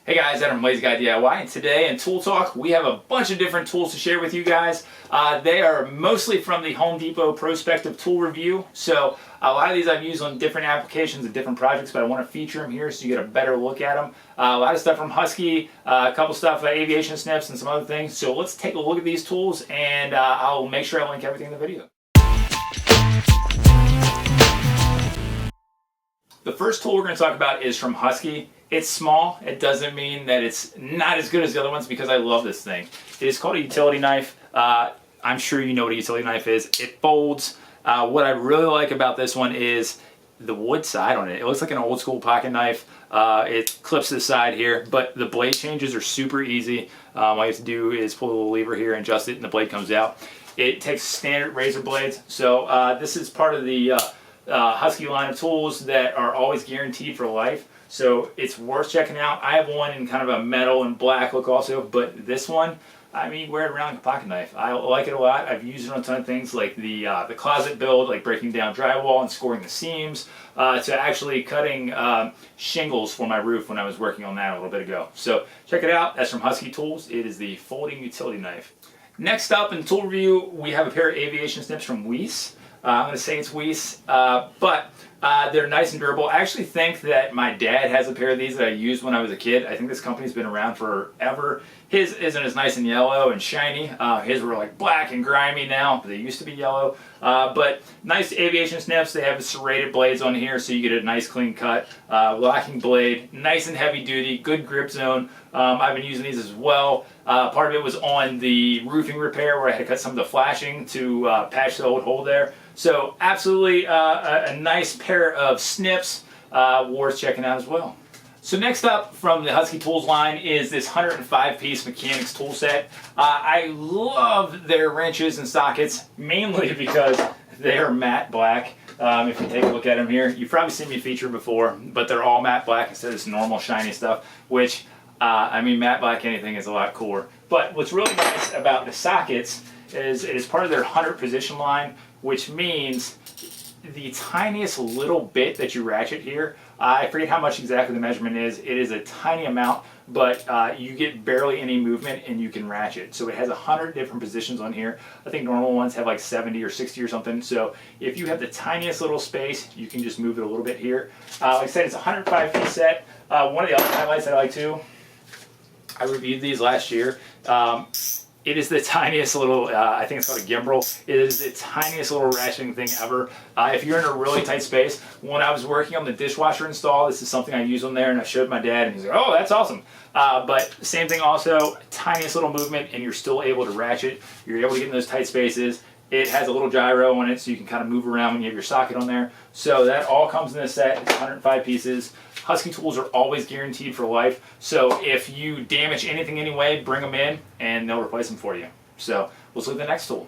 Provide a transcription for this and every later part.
Hey guys, Adam from Lazy Guy DIY, and today in Tool Talk we have a bunch of different tools to share with you guys. They are mostly from the Home Depot Pro-Spective tool review, so a lot of these I've used on different applications and different projects, but I want to feature them here so you get a better look at them. A lot of stuff from Husky, a couple stuff Aviation, Snips, and some other things. So let's take a look at these tools, and I'll make sure I link everything in the video. The first tool we're going to talk about is from Husky. It's small. It doesn't mean that it's not as good as the other ones because I love this thing. It is called a utility knife. I'm sure you know what a utility knife is. It folds. What I really like about this one is the wood side on it. It looks like an old school pocket knife. It clips to the side here, but the blade changes are super easy. All you have to do is pull the little lever here and adjust it and the blade comes out. It takes standard razor blades. So this is part of the Husky line of tools that are always guaranteed for life. So it's worth checking out. I have one in kind of a metal and black look also, but this one, I mean, wear it around like a pocket knife. I like it a lot. I've used it on a ton of things like the closet build, like breaking down drywall and scoring the seams, to actually cutting shingles for my roof when I was working on that a little bit ago. So check it out. That's from Husky Tools. It is the folding utility knife. Next up in tool review, we have a pair of Aviation Snips from Weiss. I'm going to say it's Weiss, but they're nice and durable. I actually think that my dad has a pair of these that I used when I was a kid. I think this company's been around forever. His isn't as nice and yellow and shiny. His were like black and grimy now, but they used to be yellow. But nice Aviation Snips. They have serrated blades on here, so you get a nice clean cut. Locking blade, nice and heavy duty, good grip zone. I've been using these as well. Part of it was on the roofing repair where I had to cut some of the flashing to patch the old hole there. So absolutely a nice pair of snips, worth checking out as well. So next up from the Husky Tools line is this 105-piece mechanics tool set. I love their wrenches and sockets, mainly because they are matte black. If you take a look at them here, you've probably seen me feature before, but they're all matte black instead of this normal shiny stuff, which, I mean, matte black anything is a lot cooler. But what's really nice about the sockets is it is part of their 100 position line, which means the tiniest little bit that you ratchet here, I forget how much exactly the measurement is. It is a tiny amount, but you get barely any movement and you can ratchet. So it has 100 different positions on here. I think normal ones have like 70 or 60 or something. So if you have the tiniest little space, you can just move it a little bit here. Like I said, it's a 105-piece set. One of the other highlights that I like too, I reviewed these last year. It is the tiniest little, I think it's called a gimbal. It is the tiniest little ratcheting thing ever. If you're in a really tight space, when I was working on the dishwasher install, this is something I use on there and I showed my dad and he's like, oh, that's awesome. But same thing also, tiniest little movement and you're still able to ratchet. You're able to get in those tight spaces. It has a little gyro on it so you can kind of move around when you have your socket on there. So that all comes in this set. It's 105 pieces. Husky tools are always guaranteed for life. So if you damage anything anyway, bring them in and they'll replace them for you. So let's look at the next tool.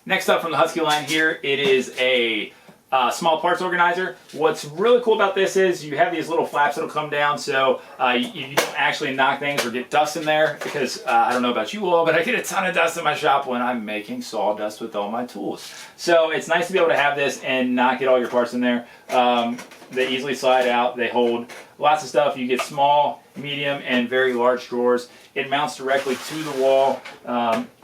Next up from the Husky line here, it is a small parts organizer. What's really cool about this is you have these little flaps that'll come down so you don't actually knock things or get dust in there because I don't know about you all, but I get a ton of dust in my shop when I'm making sawdust with all my tools. So it's nice to be able to have this and not get all your parts in there. They easily slide out. They hold lots of stuff. You get small, medium, and very large drawers. It mounts directly to the wall.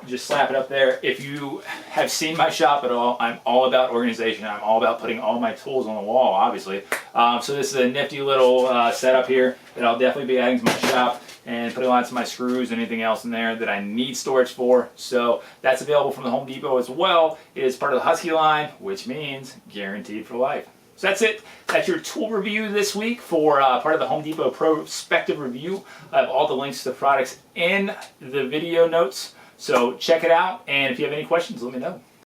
Just slap it up there. If you have seen my shop at all, I'm all about organization. I'm all about putting all my tools on the wall, obviously. So this is a nifty little setup here that I'll definitely be adding to my shop and putting lots of my screws and anything else in there that I need storage for. So that's available from the Home Depot as well. It is part of the Husky line, which means guaranteed for life. So that's it. That's your tool review this week for part of the Home Depot Pro-Spective review. I have all the links to the products in the video notes. So check it out, and if you have any questions, let me know.